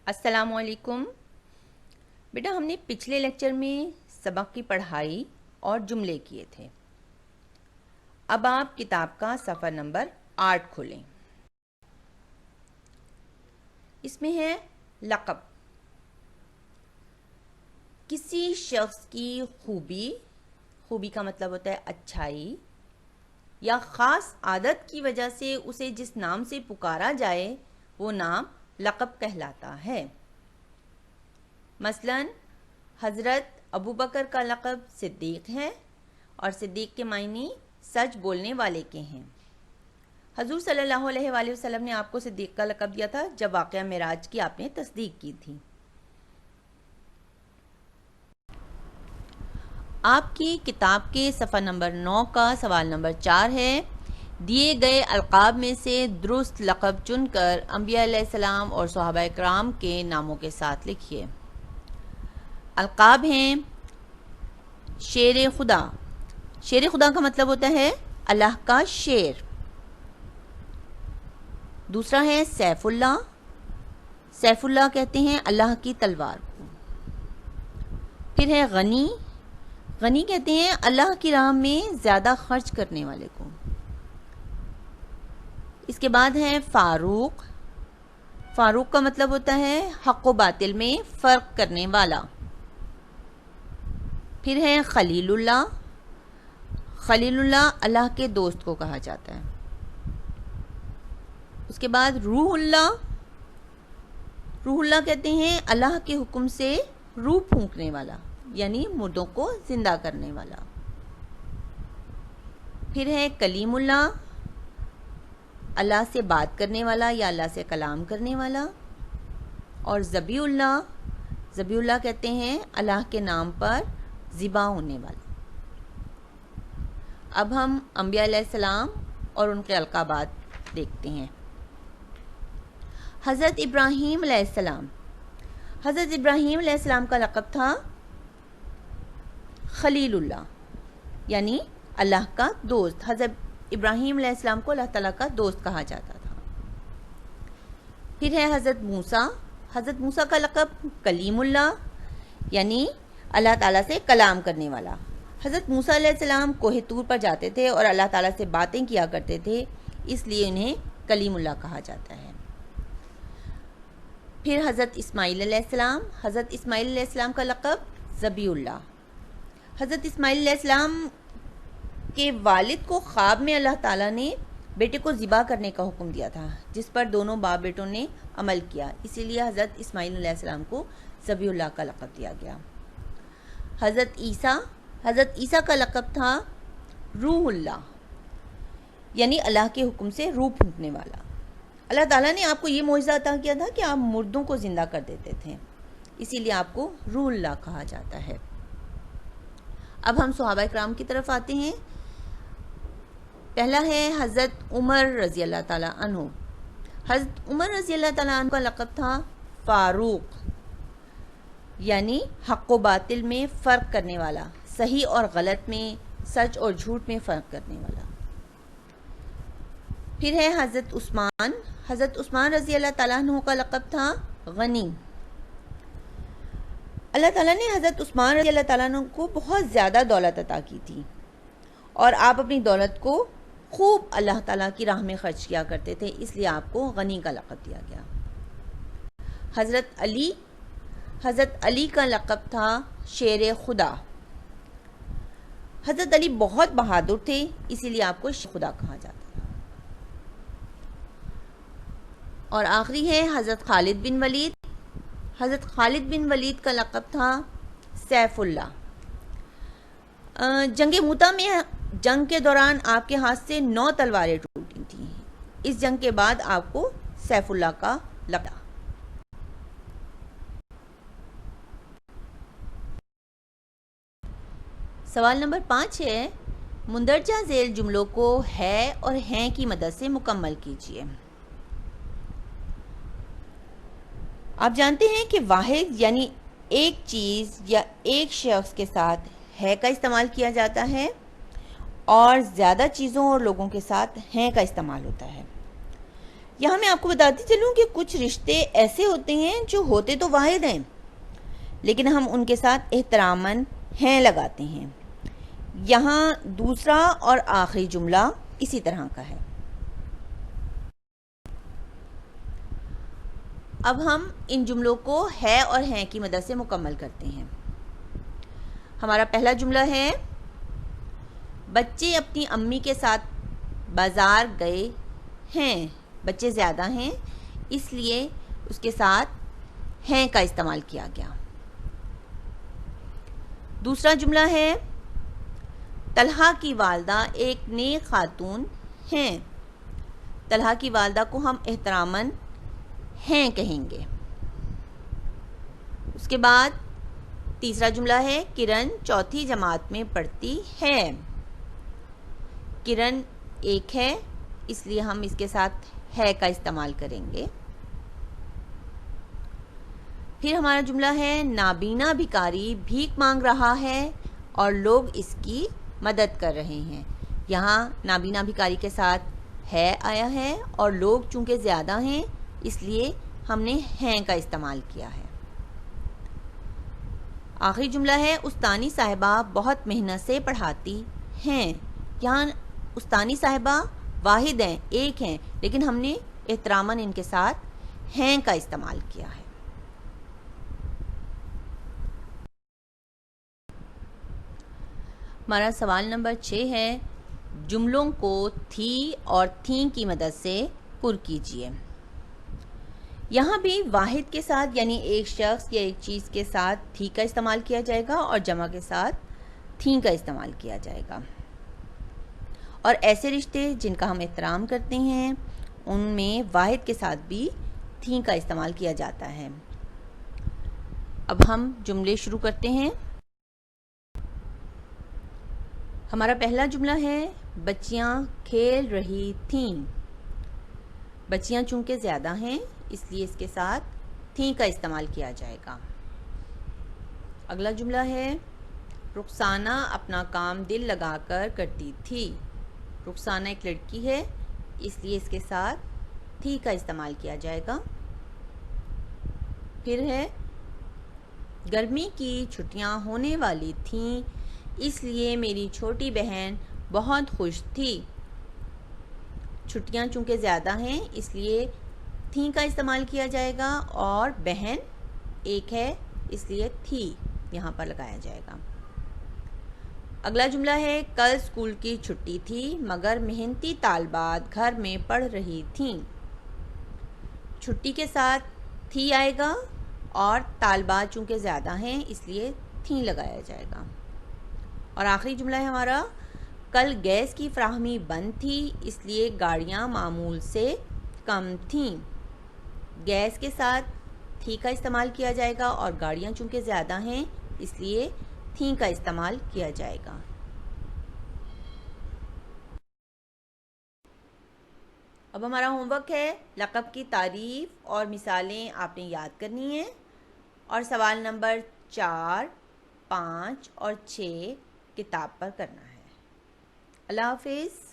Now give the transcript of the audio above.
السلام علیکم بیٹا، ہم نے پچھلے لیکچر میں سبق کی پڑھائی اور جملے کیے تھے۔ اب آپ کتاب کا صفحہ نمبر 8 کھولیں۔ اس میں ہے لقب۔ کسی شخص کی خوبی کا مطلب ہوتا ہے اچھائی یا خاص عادت کی وجہ سے اسے جس نام سے پکارا جائے وہ نام لقب کہلاتا ہے۔ مثلا حضرت ابو بکر کا لقب صدیق ہے اور صدیق کے معنی سچ بولنے والے کے ہیں۔ حضور صلی اللہ علیہ وآلہ وسلم نے آپ کو صدیق کا لقب دیا تھا جب واقعہ معراج کی آپ نے تصدیق کی تھی۔ آپ کی کتاب کے صفحہ نمبر 9 کا سوال نمبر 4 ہے، دیے گئے القاب میں سے درست لقب چن کر انبیاء علیہ السلام اور صحابہ کرام کے ناموں کے ساتھ لکھیے۔ القاب ہیں شیر خدا۔ شیر خدا کا مطلب ہوتا ہے اللہ کا شیر۔ دوسرا ہے سیف اللہ۔ سیف اللہ کہتے ہیں اللہ کی تلوار کو۔ پھر ہے غنی۔ غنی کہتے ہیں اللہ کی راہ میں زیادہ خرچ کرنے والے کو۔ اس کے بعد ہے فاروق۔ فاروق کا مطلب ہوتا ہے حق و باطل میں فرق کرنے والا۔ پھر ہے خلیل اللہ۔ خلیل اللہ اللہ کے دوست کو کہا جاتا ہے۔ اس کے بعد روح اللہ۔ روح اللہ کہتے ہیں اللہ کے حکم سے روح پھونکنے والا، یعنی مردوں کو زندہ کرنے والا۔ پھر ہے کلیم اللہ۔ اللہ سے بات کرنے والا یا اللہ سے کلام کرنے والا۔ اور ذبیح اللہ۔ ذبیح اللہ کہتے ہیں اللہ کے نام پر ذبح ہونے والا۔ اب ہم انبیاء علیہ السلام اور ان کے القابات دیکھتے ہیں۔ حضرت ابراہیم علیہ السلام۔ حضرت ابراہیم علیہ السلام کا لقب تھا خلیل اللہ، یعنی اللہ کا دوست۔ حضرت ابراہیم علیہ السلام کو اللہ تعالیٰ کا دوست کہا جاتا تھا۔ پھر ہے حضرت موسیٰ۔ حضرت موسیٰ کا لقب کلیم اللہ، یعنی اللہ تعالیٰ سے کلام کرنے والا۔ حضرت موسیٰ علیہ السلام کوہ طور پر جاتے تھے اور اللہ تعالیٰ سے باتیں کیا کرتے تھے، اس لیے انہیں کلیم اللہ کہا جاتا ہے۔ پھر حضرت اسماعیل علیہ السلام۔ حضرت اسماعیل علیہ السلام کا لقب ذبیح اللہ۔ حضرت اسماعیل علیہ السلام کے والد کو خواب میں اللہ تعالیٰ نے بیٹے کو ذبح کرنے کا حکم دیا تھا، جس پر دونوں باپ بیٹوں نے عمل کیا، اسی لیے حضرت اسماعیل علیہ السلام کو ذبیح اللہ کا لقب دیا گیا۔ حضرت عیسیٰ۔ حضرت عیسیٰ کا لقب تھا روح اللہ، یعنی اللہ کے حکم سے روح پھونکنے والا۔ اللہ تعالیٰ نے آپ کو یہ معجزہ عطا کیا تھا کہ آپ مردوں کو زندہ کر دیتے تھے، اسی لیے آپ کو روح اللہ کہا جاتا ہے۔ اب ہم صحابہ کرام کی طرف آتے ہیں۔ پہلا ہے حضرت عمر رضی اللہ تعالیٰ عنہ۔ حضرت عمر رضی اللہ تعالیٰ عنہ کا لقب تھا فاروق، یعنی حق و باطل میں فرق کرنے والا، صحیح اور غلط میں، سچ اور جھوٹ میں فرق کرنے والا۔ پھر ہے حضرت عثمان۔ حضرت عثمان رضی اللہ تعالیٰ عنہ کا لقب تھا غنی۔ اللہ تعالیٰ نے حضرت عثمان رضی اللہ تعالیٰ عنہ کو بہت زیادہ دولت عطا کی تھی اور آپ اپنی دولت کو خوب اللہ تعالیٰ کی راہ میں خرچ کیا کرتے تھے، اس لیے آپ کو غنی کا لقب دیا گیا۔ حضرت علی۔ حضرت علی کا لقب تھا شیر خدا۔ حضرت علی بہت بہادر تھے، اسی لیے آپ کو شیر خدا کہا جاتا تھا۔ اور آخری ہے حضرت خالد بن ولید۔ حضرت خالد بن ولید کا لقب تھا سیف اللہ۔ جنگ موتا میں جنگ کے دوران آپ کے ہاتھ سے 9 تلواریں ٹوٹی تھیں، اس جنگ کے بعد آپ کو سیف اللہ کا لقب۔ سوال نمبر 5 ہے، مندرجہ ذیل جملوں کو ہے اور ہیں کی مدد سے مکمل کیجیے۔ آپ جانتے ہیں کہ واحد یعنی ایک چیز یا ایک شخص کے ساتھ ہے کا استعمال کیا جاتا ہے اور زیادہ چیزوں اور لوگوں کے ساتھ ہیں کا استعمال ہوتا ہے۔ یہاں میں آپ کو بتاتی چلوں کہ کچھ رشتے ایسے ہوتے ہیں جو ہوتے تو واحد ہیں لیکن ہم ان کے ساتھ احتراماً ہیں لگاتے ہیں. یہاں دوسرا اور آخری جملہ اسی طرح کا ہے. اب ہم ان جملوں کو ہے اور ہیں کی مدد سے مکمل کرتے ہیں. ہمارا پہلا جملہ ہے بچے اپنی امی کے ساتھ بازار گئے ہیں. بچے زیادہ ہیں اس لیے اس کے ساتھ ہیں کا استعمال کیا گیا. دوسرا جملہ ہے طلحہ کی والدہ ایک نیک خاتون ہیں. طلحہ کی والدہ کو ہم احتراماً ہیں کہیں گے. اس کے بعد تیسرا جملہ ہے کرن چوتھی جماعت میں پڑھتی ہے. کرن ایک ہے اس لیے ہم اس کے ساتھ ہے کا استعمال کریں گے. پھر ہمارا جملہ ہے نابینا بھکاری بھیک مانگ رہا ہے اور لوگ اس کی مدد کر رہے ہیں. یہاں نابینا بھکاری کے ساتھ ہے آیا ہے اور لوگ چونکہ زیادہ ہیں اس لیے ہم نے ہیں کا استعمال کیا ہے. آخری جملہ ہے استانی صاحبہ بہت محنت سے پڑھاتی ہیں. یہاں استانی صاحبہ واحد ہیں ایک ہیں لیکن ہم نے احتراماً ان کے ساتھ ہیں کا استعمال کیا ہے. ہمارا سوال نمبر 6 ہے جملوں کو تھی اور تھیں کی مدد سے پر کیجیے. یہاں بھی واحد کے ساتھ یعنی ایک شخص یا ایک چیز کے ساتھ تھی کا استعمال کیا جائے گا اور جمع کے ساتھ تھیں کا استعمال کیا جائے گا. اور ایسے رشتے جن کا ہم احترام کرتے ہیں ان میں واحد کے ساتھ بھی تھیں کا استعمال کیا جاتا ہے. اب ہم جملے شروع کرتے ہیں. ہمارا پہلا جملہ ہے بچیاں کھیل رہی تھیں. بچیاں چونکہ زیادہ ہیں اس لیے اس کے ساتھ تھیں کا استعمال کیا جائے گا. اگلا جملہ ہے رخسانہ اپنا کام دل لگا کر کرتی تھی. رخسانہ ایک لڑکی ہے اس لیے اس کے ساتھ تھی کا استعمال کیا جائے گا. پھر ہے گرمی کی چھٹیاں ہونے والی تھیں اس لیے میری چھوٹی بہن بہت خوش تھی. چھٹیاں چونکہ زیادہ ہیں اس لیے تھیں کا استعمال کیا جائے گا اور بہن ایک ہے اس لیے تھی یہاں پر لگایا جائے گا. اگلا جملہ ہے کل اسکول کی چھٹی تھی مگر محنتی طالبات گھر میں پڑھ رہی تھیں. چھٹی کے ساتھ تھی آئے گا اور طالبات چونکہ زیادہ ہیں اس لیے تھیں لگایا جائے گا. اور آخری جملہ ہے ہمارا کل گیس کی فراہمی بند تھی اس لیے گاڑیاں معمول سے کم تھیں. گیس کے ساتھ تھی کا استعمال کیا جائے گا اور گاڑیاں چونکہ زیادہ ہیں اس لیے تھیں کا استعمال کیا جائے گا. اب ہمارا ہوم ورک ہے لقب کی تعریف اور مثالیں آپ نے یاد کرنی ہیں اور سوال نمبر 4, 5 اور 6 کتاب پر کرنا ہے. اللہ حافظ.